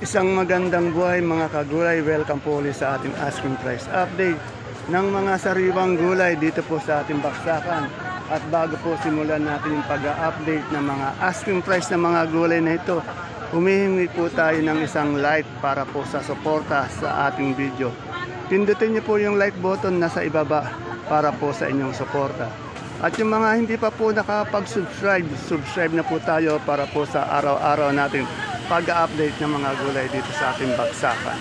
Isang magandang buhay mga kagulay. Welcome po ulit sa ating asking price update ng mga sariwang gulay dito po sa ating baksakan. At bago po simulan natin yung pag-update ng mga asking price ng mga gulay na ito, humihingi po tayo ng isang like para po sa suporta sa ating video. Pindutin niyo po yung like button nasa ibaba para po sa inyong suporta. At yung mga hindi pa po nakapag-subscribe, subscribe na po tayo para po sa araw-araw natin pag-update ng mga gulay dito sa ating baksakan.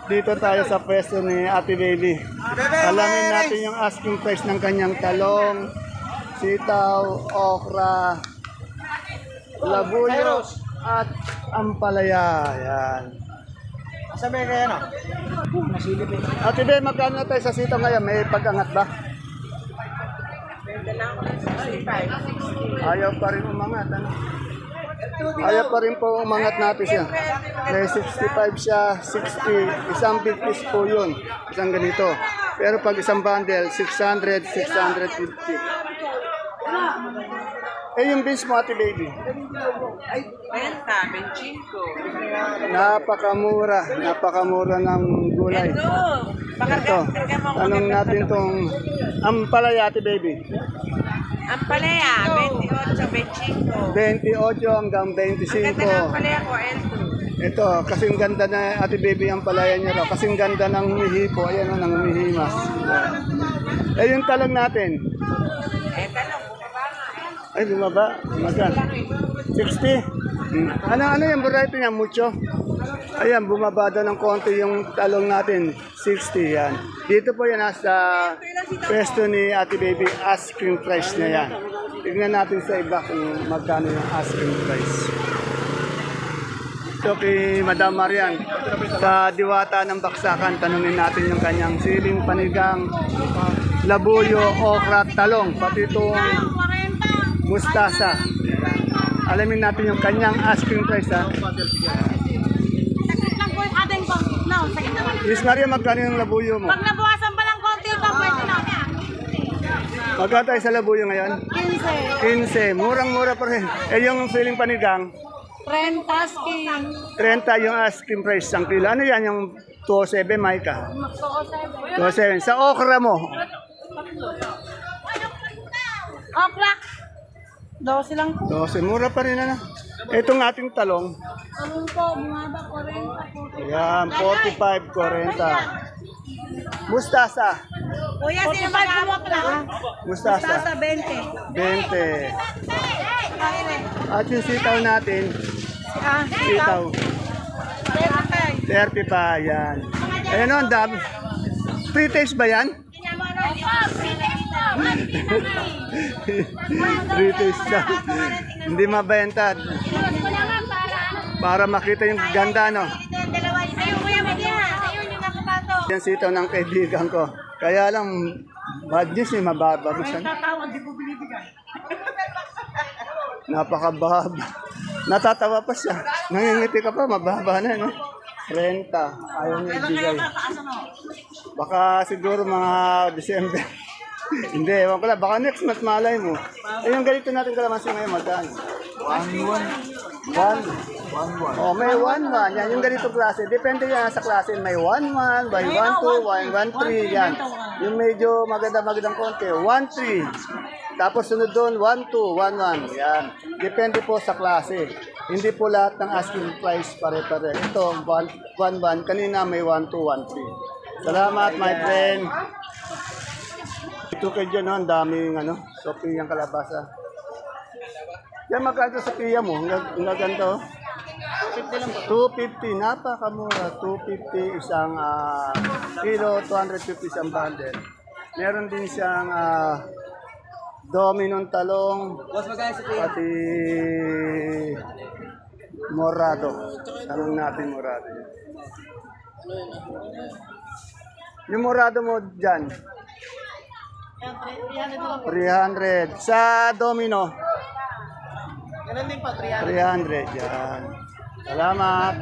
Dito tayo sa pwesto ni Ate Baby. Alamin natin yung asking price ng kanyang talong, sitaw, okra, labuyo, at ampalaya. Yan. Sabi kaya na? Nasilip eh. Ate Baby, magkano na tayo sa sitaw ngayon? May pag-angat ba? Ayaw pa rin umangat. Ano? Ayaw pa rin po umangat natin siya. May 65 siya, 60. Isang big piece po yun. Isang ganito. Pero pag isang bundle, 600, 650. Eh yung beans mo, Ate Baby? 25. Napakamura ng gulay. Ito, tanong natin tong ampalaya, Ate Baby. Ang palaya, 28, 25. 28 hanggang Ang ganda ng 25. palaya ko, L2. Ito, kasing ganda na Ate Baby ang palaya niya raw. Kasing ganda ng humihipo. Ayan o, ng humihimas. Eh, yung talong natin. Talong, bumaba nga. Ay, bumaba. Magkan. 60. Ano yung variety niya? Mucho. Ayan, bumaba daw ng konti yung talong natin. 60 yan. Dito po yan sa pwesto ni Ate Baby. Asking price na yan. Tignan natin sa iba kung magkano yung asking price. So kay Madam Marian, sa diwata ng baksakan, tanungin natin yung kanyang siling panigang, labuyo, okra, talong, pati itong mustasa. Alamin natin yung kanyang asking price ha. Sakit lang po yung ating pang... No, sakit naman. Miss Maria, magkano yung labuyo mo? Pag nabawasan pa lang konti ito, pwede na. Magkano tayo sa labuyo ngayon? 15. 15. Murang-mura pa rin. Eh yung siling panigang, 30 skin. 30 yung asking price ang kilo. Ano yan yung 207, Maika? 207. Sa okra mo, Okra. 12 lang po. 12. Mura pa rin ano. Itong ating talong, Anong po, bumaba 40. yan, 45, 40. Mustasa. Kuya, sino ba okra? Mustasa. 20. 20. At yung sitaw natin, sitaw. 35, yan. Ayan o, ang dami. Free taste ba yan? Free taste na. Hindi mabenta. Para makita yung ganda, no? Yan sitaw ng kaibigan ko. Kaya lang, bad news eh, mababa. Napakababa. Natatawa pa siya. Nangingiti ka pa, mababa na, no? 30. Ayaw niya ibigay. Baka siguro mga December. Hindi, ewan ko lang. Baka next month malay mo. Eh, yung ganito natin kalamansi ngayon, magkano? 1-1. 1-1. Oh, may 1-1. Yan, yung ganito klase. Depende yan sa klase. May 1-1, may 1-2, 1-1-3. Yan. Yung medyo magandang konti. 1-3. Tapos sunod doon, 1-2, 1-1. Yan. Depende po sa klase. Hindi po lahat ng asking price pare-pare. Ito, 1-1. Kanina may 1-2, 1-3. Salamat, my friend. Ito kayo dyan, no? Ang daming Sophia ang kalabasa. Yan, magkano sa Sophia mo? Ang gaganda, oh. 250, napakamura. 250 isang kilo, 250 isang bundle. Meron din siyang dominong talong, pati morado. Tanong natin morado. Yung morado mo dyan? 300. Sa domino? Ganun din pa, 300. Yan. Salamat.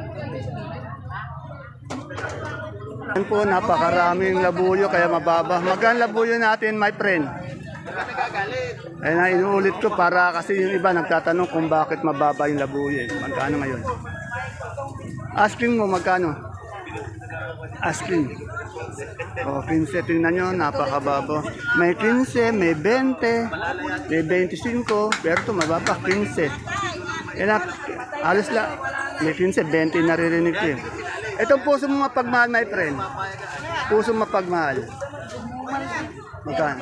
Yan po, napakaraming labuyo kaya mababa. Magkano labuyo natin, my friend? Ayun na, inuulit ko para kasi yung iba nagtatanong kung bakit mababa yung labuyo. Magkano ngayon? Asking mo magkano? Asking. O, 15, tingnan nyo, napakababa. May 15, may 20, may 25, pero ito mababa, 15. Yan na, halos lang. May 15, 20 naririnig ko eh. Itong puso mo mapagmahal, my friend. Puso mapagmahal. Magkano?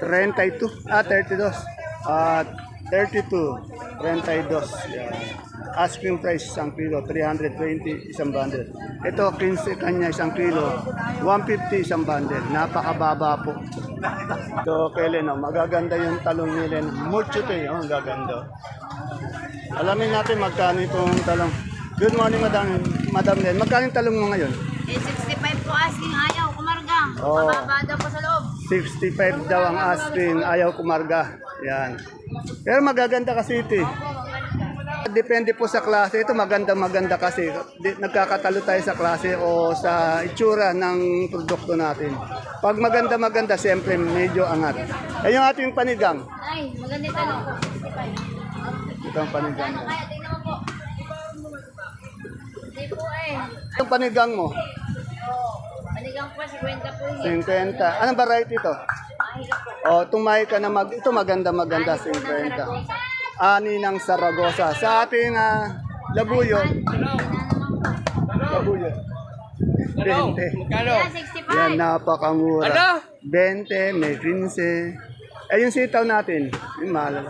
32. 32. 32. 32. Yan. Asking price, 1 kilo, 320, isang bundle. Ito, 15 kanya, 1 kilo, 150, isang bundle. Napakababa po. Ito, Kellen, magaganda yung talong ni Len. Mucho to yun, gaganda. Alamin natin magkano itong talong. Good morning, Madam Len. Magkano yung talong mo ngayon? 65 po asking, ayaw, kumarga. Oo. Mababa daw po sa loob. 65 daw ang asking, ayaw kumarga. Yan. Pero magaganda kasi ito eh. Depende po sa klase. Ito maganda kasi. Nagkakatalo tayo sa klase o sa itsura ng produkto natin. Pag maganda, siyempre medyo angat. Ay yung ating panigang. Ay, maganda yung tanong. 65. Ito ang panigang. Ano kaya? Tingnan mo po. Hindi po eh. Yung panigang mo, Panigang po, 50 po yun. 50. Anong variety ito? Mahirap po. O, tumayo ka na ito maganda, 50. Ani ng Saragosa. Sa ating labuyo, labuyo. 20. Kaya 65. Yan, napakamura. 20, may 15. Eh, yung sitaw natin, yung mahal.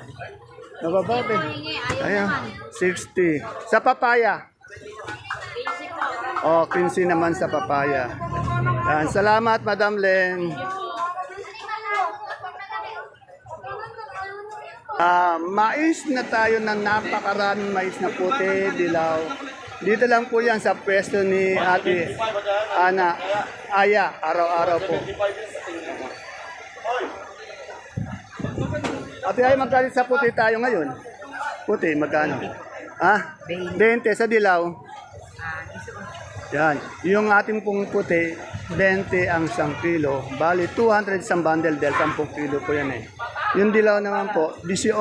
Nababate. Hingi, ayaw Ayan, naman. 60. Sa papaya. 50 po. O, 15 naman sa papaya. Yan, salamat, Madam Len. Mais na tayo ng napakaraming mais na puti, dilaw. Dito lang po yan sa pwesto ni Ate Ana Aya, araw-araw po. Ate Aya, magkano sa puti tayo ngayon? Puti, magkano? 20 sa dilaw. Yan. Yung ating pong puti, 20 ang 1 kilo. Bali, 200 isang bundle dahil 10 kilo po yan eh. Yung dilaw naman po, 18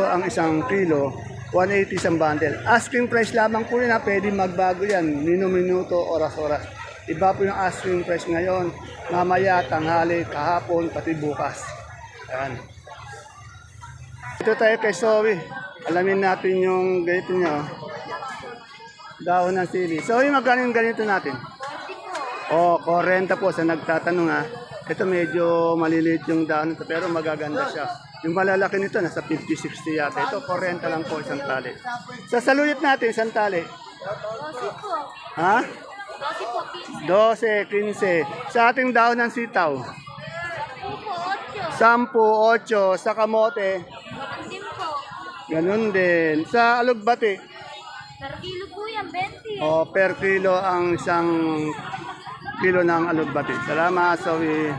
ang 1 kilo, 180 isang bundle. Asking price lamang po yun ha, pwede magbago yan. Minuto, oras-oras. Iba po yung asking price ngayon. Mamaya, tanghali, kahapon, pati bukas. Yan. Ito tayo kay Zoe. Alamin natin yung ganito niya. Dahon ng sili. Zoe, magkano yung ganito natin? O, 40 po sa nagtatanong ha. Ito medyo maliliit yung dahon nito pero magaganda siya. Yung malalaki nito nasa 50-60 yata. Ito 40 lang po isang tali. Sa saluyot natin isang tali. 12 po. Ha? 12 po, 15. 12, 15. Sa ating dahon ng sitaw. 10 po, 8. 10, 8. Sa kamote. Din po. Ganun din. Sa alugbati. Per kilo po yan, 20. O, per kilo ang 1 kilo ng alugbati. Salamat, Zoe.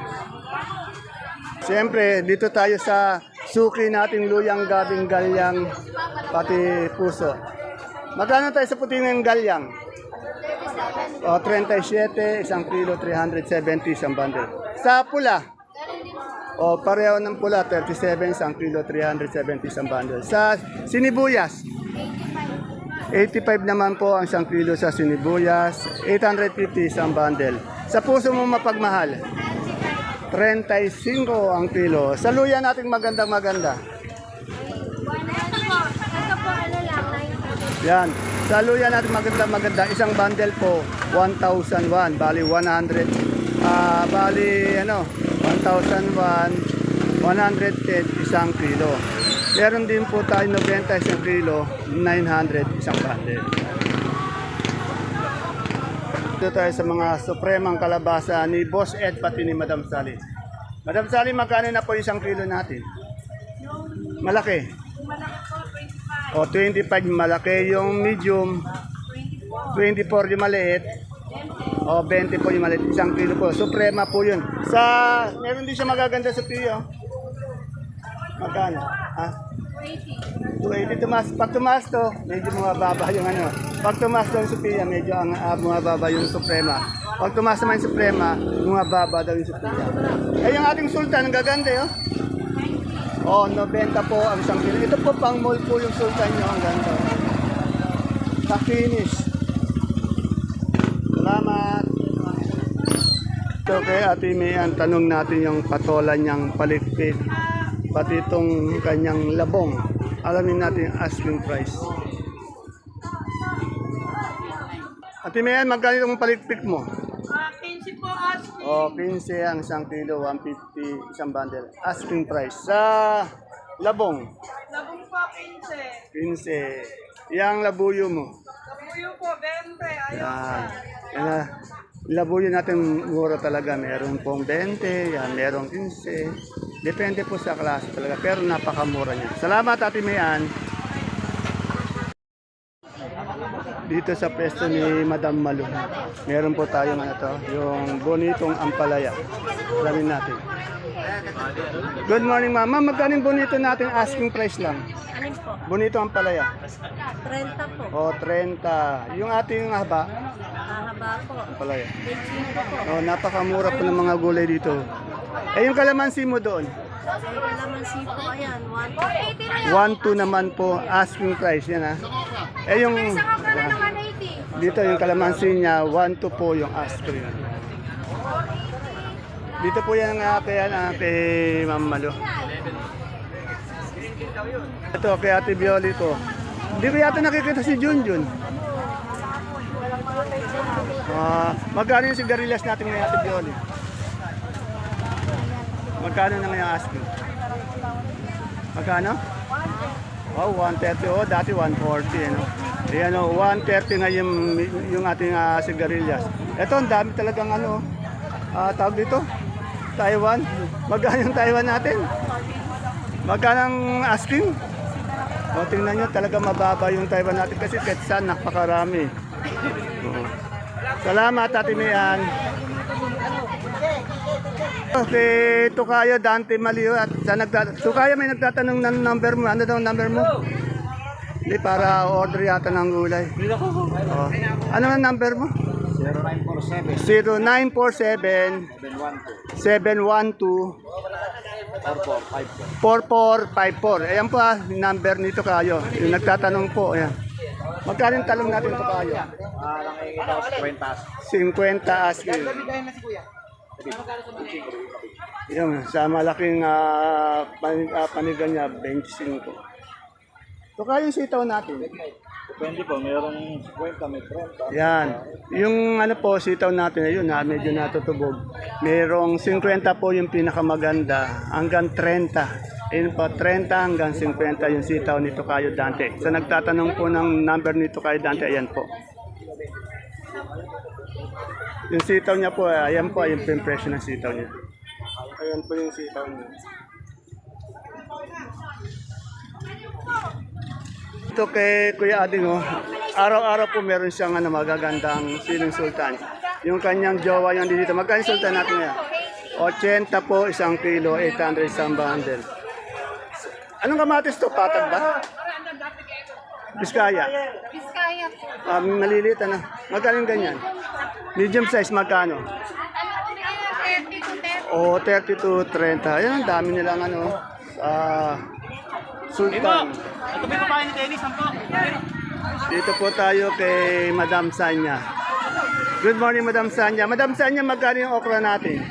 Siyempre, dito tayo sa suki nating luyang, gabing, galyang, pati puso. Magkano tayo sa puti ng galyang? O, 37, 1 kilo, 370, isang bundle. Sa pula? O, pareho ng pula, 37, 1 kilo, 370, isang bundle. Sa sinibuyas? 85 naman po ang 1 kilo sa sinibuyas, 850 isang bundle. Sa puso mo mapagmahal, 35 ang kilo. Sa luya natin maganda. Yan. Sa luya natin maganda. Isang bundle po, 1,001. Bali 100. Bali 1,001, 110 isang kilo. Meron din po tayo 90 isang kilo, 900 isang bundle. Dito tayo sa mga supremang kalabasa ni Boss Ed pati ni Madam Sally. Madam Sally, magkano na po isang kilo natin? Malaki. O, 25 malaki. Yung medium, 24 yung maliit. O, 20 po yung maliit. Isang kilo po. Suprema po yun. Meron din siya magaganda sa piyo. Magkano? 280. Pag tumaas to, medyo bumababa yung Pag tumaas daw yung Sophia, medyo bumababa yung Suprema. Pag tumaas naman yung Suprema, bumababa daw yung Sophia. Eh, yung ating Sultan, ang gaganda yun. Oh, 90 po ang 1 kilo. Ito po, pang mall po yung Sultan nyo. Ang ganda. Sa finish. So kay Ate Mian, tanong natin yung patola niyang palikpik, pati itong kanyang labong. Alamin natin yung asking price. Ate Mian, magkano itong palikpik mo? 15 po asking. O, 15 ang isang kilo, 150 isang bundle. Asking price. Sa labong, Labong po 15. 15. Yang labuyo mo. Kapuyo po 20. Ayaw Yan. Yan na. Labuyo natin mura talaga. Meron pong 20, yan, merong 15. Depende po sa klase talaga. Pero napakamura niya. Salamat, Ate Mian. Dito sa pwesto ni Madam Malu, meron po tayong ano to, yung bonitong ampalaya. Alamin natin. Good morning, Mama. Magkano yung bonito natin? Asking price lang. Alin po? Bonito ampalaya. 30 po. O, 30. Yung ating haba, Mahaba po. ampalaya. 25 po. O, napakamura po ng mga gulay dito. Eh, yung kalamansi mo doon, Kalamansi po, ayan. 180 1-2 na naman po, asking price yan ha. Eh, yung, dito yung kalamansi niya, 1-2 po yung asking. Dito po yan nga kay Ma'am Malo. Ito, kay Ate Bioli to. Hindi ko yata nakikita si Junjun. Magkano yung sigarilyas natin ngayon, Ate Bioli? Magkano na ngayon asking? Magkano? Oh, 130. Oh, dati 140. Ano? Ayan o, 130 ngayon yung ating sigarilyas. Ito, ang dami talagang ano, tawag dito, Taiwan. Magkano yung Taiwan natin? Magkano ang asking? O, tingnan nyo, talaga mababa yung Taiwan natin kasi ketsan, napakarami. Salamat, Ate Mian. Okay, Tukayo, Dante Maliw at Tukayo, may nagtatanong ng number mo. Ano daw ang number mo? Hindi, para order yata ng gulay. Oh. Ano ang number mo? 0947 712 4454. Ayan po number nito kayo. Yung nagtatanong po, ayan. Magkano yung talong natin ito kayo? 50 asking. Yung sa malaking panigan niya, 25. Ito kayo yung sitaw natin. Depende po, mayroong 50, may 30. Yan. Yung ano po, sitaw natin, ayun na, medyo natutubog. Merong 50 po yung pinakamaganda, hanggang 30. Ayun po, 30 hanggang 50 yung sitaw nito kayo Dante. Sa nagtatanong po ng number nito kayo Dante, ayan po. Yung sitaw niya po, ayan po, yung impression ng sitaw niya. Ayan po yung sitaw niya. Ito kay Kuya Ading, oh. Araw-araw po meron siyang magagandang siling sultan. Yung kanyang jowa yung dito. Magkano yung sultan natin ngayon? 80 po, isang kilo, 800 isang bundle. Anong kamatis to? Patag ba? Biskaya. Biskaya po. Maliliit ano. Magkano yung ganyan? Medium size, magkano? 30 to 30. O, 30 to 30. Ayan, ang dami nilang ano. Sultan. Dito po tayo kay Madam Sanya. Good morning, Madam Sanya. Madam Sanya, magkano yung okra natin? 15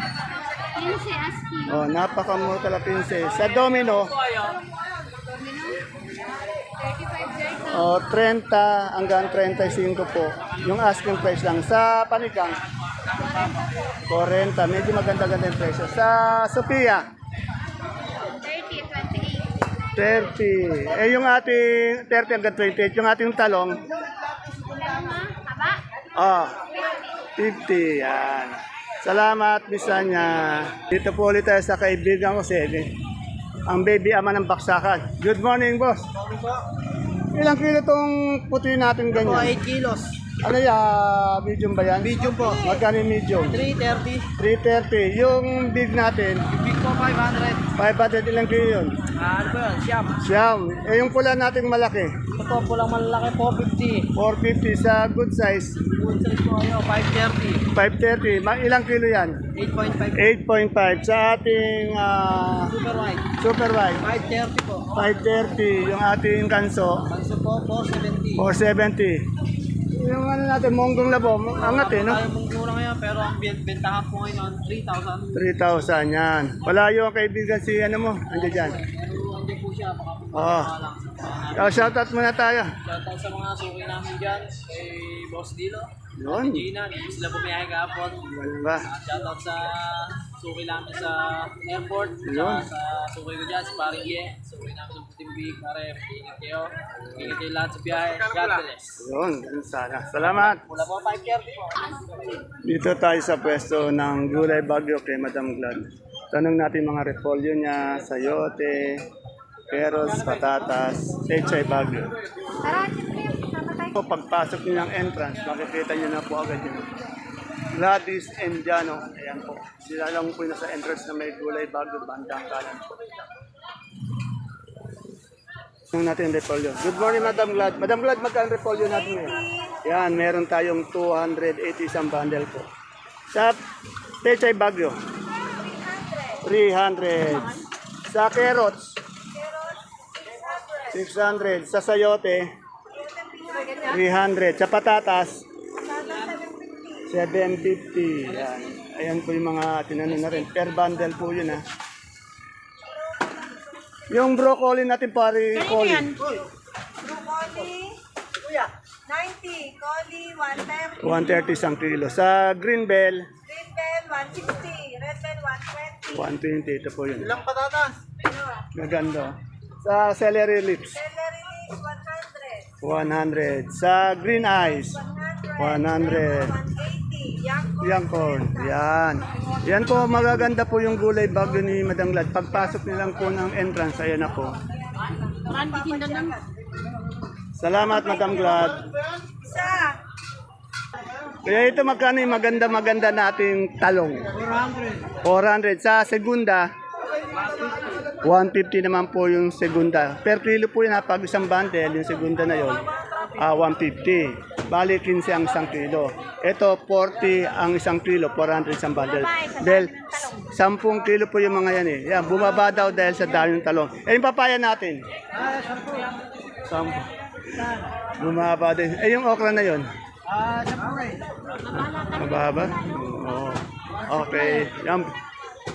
asking. Oh, napakamura talaga 15. Sa Domino, 35 oh, 30 hanggang 35 po. Yung asking price lang. Sa Panigang, 40. Medyo maganda-ganda yung presyo. Sa Sophia, 30, 30. 28. Eh, yung ating 30 hanggang 28. Yung ating talong, Haba? 50. Yan. Salamat, Bisanya. Dito po ulit tayo sa kaibigan ko si ang baby ama ng baksakan. Good morning, boss. Ilang kilo tong puti natin Po, ganyan? 8 kilos. Ano yan? Medium ba yan? Medium po. Magkano yung medium? 330. 330. Yung big natin, Big po, 500. 500 ilang kilo yun? Ano po yun? Siyam. Siyam. Eh, yung pula natin malaki, Ito po, pulang malaki, 450. 450 sa good size, Good size po kayo, 530. 530. Ilang kilo yan? 8.5. 8.5. Sa ating Super white. super wide, 530 po. 530. Yung ating kanso, Panso po, 470. 470. Yung ano natin, monggong labo, angat eh, no? Tayo mong mura ngayon, pero ang bentahan po ngayon, 3,000. 3,000 yan. Wala yung kaibigan si ano mo, nandiyan dyan. Pero hindi po siya, baka po Oo. lang. Shoutout muna tayo. Shoutout sa mga suki namin dyan, kay Boss Dilo, Yun. Gina, hindi sila bumiyahe kahapon. Wala ba? Shoutout sa suki namin sa airport, Yun. sa suki ko dyan, si Parie, suki namin sa Puting Big, pare, ingat kayo. Ingat kayo lahat sa biyahe. God bless. Yun, ganun sana. Salamat. Wala po 5:30 po. Dito tayo sa pwesto ng Gulay Bagyo kay Madam Glad. Tanong natin mga repolyo niya, sayote, peros, patatas, pechay bagyo. Tara, siyempre, sama tayo. So, pagpasok niyo ng entrance, makikita niyo na po agad yun. Gladys and Jano, ayan po. Sila lang po yung nasa entrance na may Gulay Bagyo, bandang kanan po. Tanong natin yung repolyo. Good morning, Madam Glad. Madam Glad, magkano repolyo natin ngayon? Yan, meron tayong 280 isang bundle po. Sa pechay bagyo, 300. Sa carrots, 600. Sa sayote, 300. Sa patatas, 750. Yan. Ayan po yung mga tinanong na rin. Per bundle po yun ha. Yung broccoli natin pare, coli. Broccoli, 90. Coli, 130. 130 isang kilo. Sa green bell, Green bell, 160. Red bell, 120. 120. Ito po yun. Ilang patatas? Maganda. Sa celery lips, Celery leaf, 100. 100. Sa green eyes, 100. 180. Young Young corn. Yan. Yan po, magaganda po yung gulay bagyo ni Madam Glad. Pagpasok nilang po ng entrance, ayan na po. Salamat, Madam Glad. Isa. Kaya ito magkano yung maganda-maganda nating talong? 400. Sa segunda, 150 naman po yung segunda. Per kilo po yun ha, pag isang bundle, yung segunda na yun, 150. Bali, 15 ang isang kilo. Ito, 40 ang isang kilo, 400 isang bundle. Dahil, 10 kilo po yung mga yan eh. Yan, bumaba daw dahil sa dami ng talong. Eh, yung papaya natin? 10. Bumaba din. Eh, yung okra na yun? Mababa? Oo. Okay. Yan.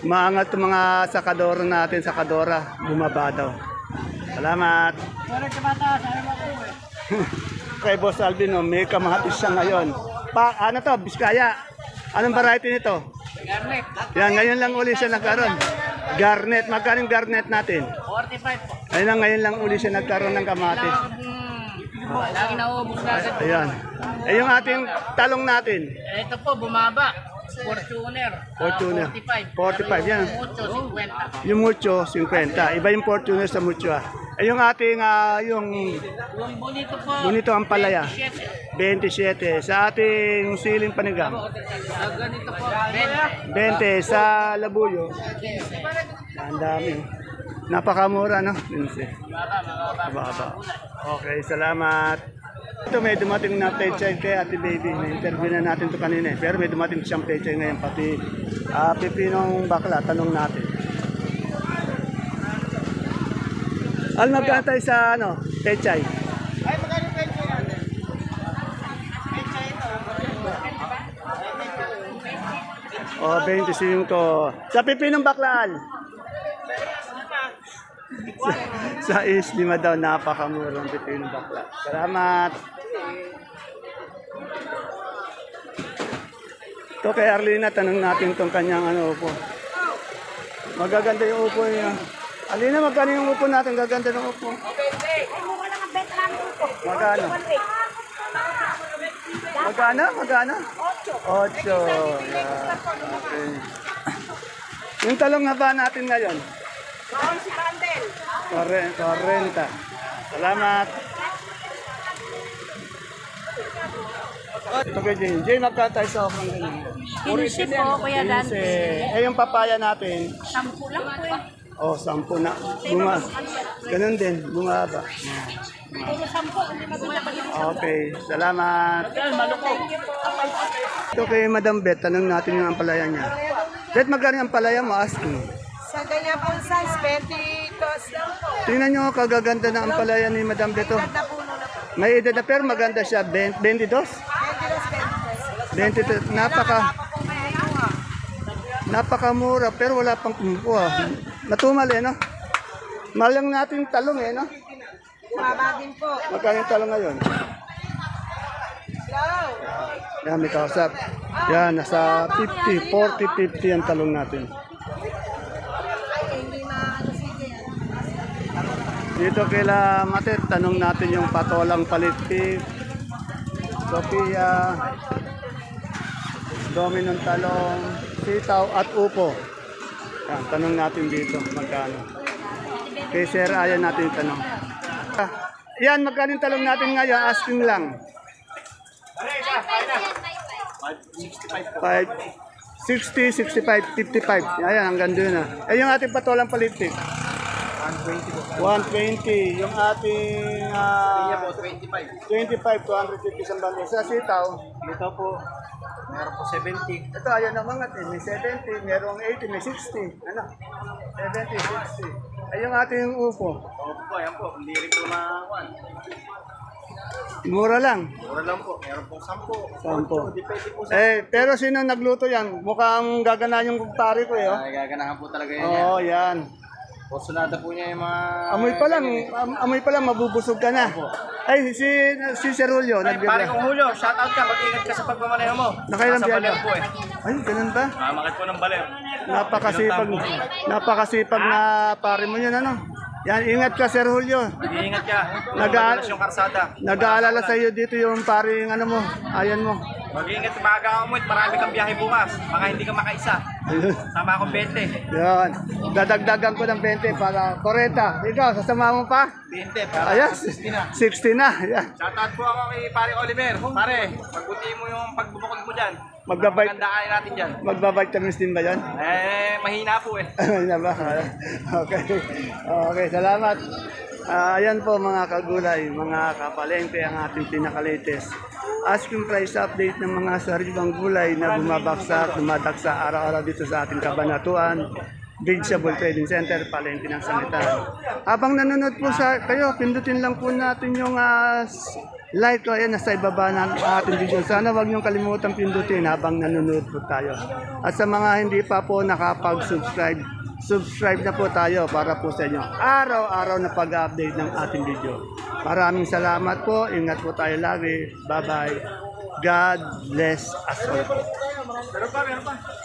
Maangat itong mga sakadora natin, sakadora, bumaba daw. Salamat. Kay Boss Alvin, oh, may kamatis siya ngayon. Ano to, Biskaya? Anong variety nito? Garnet. Yan, ngayon lang uli siya nagkaroon. Garnet, magkano yung garnet natin? 45 po. Ayun lang, ngayon lang uli siya nagkaroon ng kamatis. Lagi naubos na agad. Ayan. Eh, yung ating talong natin. Ito po, bumaba. Fortuner. Fortuner. 45, yan. Mucho, 50. Yung mucho, 50. Iba yung Fortuner sa mucho ah. Eh, yung ating, yung Yung bonito po. bonito ang palaya. 27. 27. Sa ating siling panigang. Ganito po. 20. 20. Sa labuyo. Ang dami. Napakamura, no? 15. Mababa. Okay, salamat. Ito may dumating na pechay kay Ate Baby. Na-interview na natin ito kanina eh. Pero may dumating siyang pechay ngayon. Pati pipinong bakla. Tanong natin. Al, magkano tayo sa ano, pechay? Ay, magkano pecho natin? O, 25. Sa pipinong baklaan. Sa Islima daw, napakamurang pipinong bakla. Salamat. Ito kay Arlina, tanong natin itong kanyang ano, upo. Magaganda yung upo niya. Arlina, magkano yung upo natin? Gaganda ng upo. Magkano? Magkano? Magkano? 8. Yeah. Okay. Yung talong nga ba natin ngayon? Si Bandel. 40. Salamat. Ito kay Jane. Jane, magkano tayo sa okang ganyan? 15 po, Kuya Dan. 15. Eh, yung papaya natin, 10 lang po eh. oh, 10 na. Ganun din, bumaba. Puro 10, hindi mabila. Okay, salamat. Ito kay Madam Beth, tanong natin yung ampalaya niya. Beth, magkano yung ampalaya mo? Asking. Sa ganyan pong size, 20 tos lang po. Tingnan nyo, kagaganda na ampalaya ni Madam Beth. Oh. Napuno na po. May edad na pero maganda siya. 22? 20 tos, 20 tos. 23, napakamura pero wala pang kumukuha. Natumal no? Mahal lang natin yung talong no? Bumaba din po. Magkano yung talong ngayon? Yan, may kausap. Yan, nasa 50, 40, 50 ang talong natin. Dito kila Matet, tanong natin yung patolang palitpik, Sophia, Dominong talong, sitaw at upo. Yan, tanong natin dito magkano. Kay Sir Ayan natin yung tanong. Yan, magkano yung talong natin ngayon? Asking lang. 60, 65, 55. Ayan, hanggang doon na. Eh, yung ating patolang palitpik. 120. Yung ating 25, 250 isang bundle. Sa sitaw, Ito po, meron po 70. ito ayan ang mga may 70, merong 80, may 60. Ano? 70, 60. Ay, yung ating upo. Opo, ayan po, hindi rin po na 1. Mura lang. Mura lang po, meron po 10. 10. Depende po sa... Eh, pero sino nagluto yan? Mukhang gagana yung pare ko eh. Oh. Ay, gaganahan po talaga yan. Oo, yan. Posunada po niya yung mga... Amoy pa lang, mabubusog ka na. Ay, si Sir Julio, Ay, pare kong Julio, shoutout ka, mag-ingat ka sa pagmamaneho mo. Nakailang Nasa biyahe Baler ka? po eh. Ay, ganun ba? Mamakit po ng Baler. Napakasipag na pare mo yun, ano? Yan, ingat ka, Sir Julio. Mag-iingat ka. Nag-a- Yung karsada. Nag-aalala sa iyo dito yung paring ano mo, ayan mo. Mag-iingat sa maaga ka mo, marami kang biyahe bukas. Baka hindi ka makaisa. Ayun. Sama akong 20. Yan. Dadagdagan ko ng 20 para 40. Ikaw, sasama mo pa? 20, para Ayan, 60 na. 60 na. Yan. Shoutout po ako kay pare Oliver. Pare, pagbuti mo yung pagbubukod mo dyan. Magbabike, Maganda kayo natin dyan. magbabitamins din ba yan? Mahina po eh. Ano na ba? Okay. Okay, salamat. Ayan po mga kagulay, mga kapalengke ang ating pinaka-latest. Asking price update ng mga sariwang gulay na bumabaksak, dumadagsa araw-araw dito sa ating kabanatuan. Vegetable Trading Center, Palengke ng Sangitan. Habang nanonood po kayo, pindutin lang po natin yung like ko. Ayan, nasa ibaba ng ating video. Sana wag niyong kalimutan pindutin habang nanonood po tayo. At sa mga hindi pa po nakapag-subscribe, subscribe na po tayo para po sa inyo. Araw-araw na pag-update ng ating video. Maraming salamat po. Ingat po tayo lagi. Bye-bye. God bless us all. Meron pa.